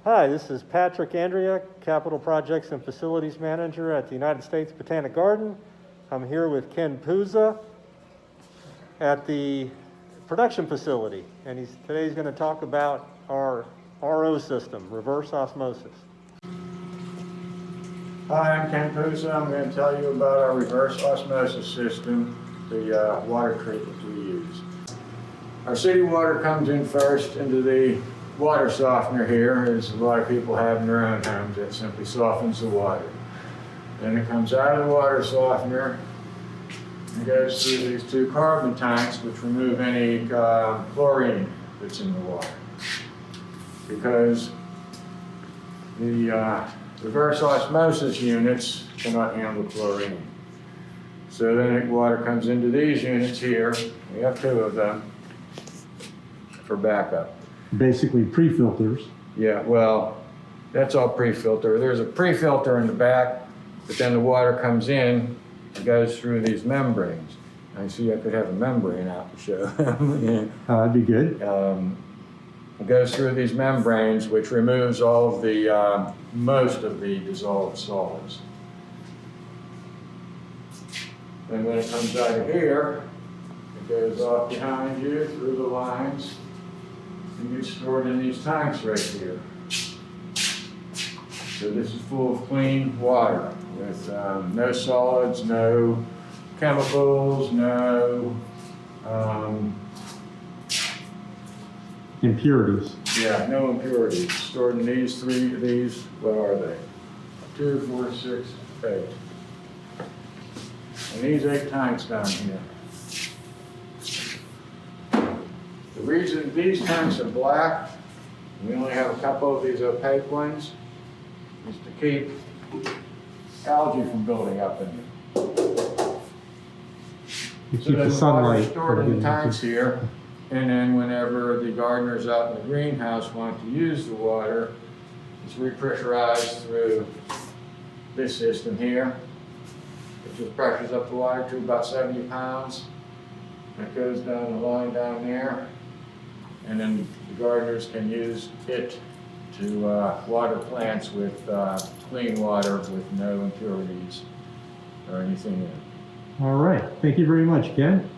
Hi, this is Patrick Andrea, Capital Projects and Facilities Manager at the United States Botanic Garden. I'm here with Ken Puza at the production facility, and today he's going to talk about our RO system, reverse osmosis. Hi, I'm Ken Puza. I'm going to tell you about our reverse osmosis system, the water treatment we use. Our city water comes in first into the water softener here, as a lot of people have in their own homes. That simply softens the water. Then it comes out of the water softener and goes through these two carbon tanks, which remove any chlorine that's in the water. Because the reverse osmosis units cannot handle chlorine. So then the water comes into these units here. We have two of them for backup. Basically pre-filters. Yeah, well, that's all pre-filter. There's a pre-filter in the back, but then the water comes in and goes through these membranes. I see I could have a membrane out to show. Yeah. That'd be good. It goes through these membranes, which removes all of the, most of the dissolved solids. And when it comes out of here, it goes off behind you through the lines and gets stored in these tanks right here. So this is full of clean water with no solids, no chemicals, no Impurities. yeah, no impurities. Stored in these what are they? 2, 4, 6, 8. And these 8 tanks down here. The reason these tanks are black, we only have a couple of these opaque ones, is to keep algae from building up in them. You So keep then the sunlight. water is stored in the tanks here, and then whenever the gardeners out in the greenhouse want to use the water, it's repressurized through this system here. It just pressures up the water to about 70 pounds. And it goes down the line down there, and then the gardeners can use it to water plants with clean water with no impurities or anything in it. All right. Thank you very much, Ken.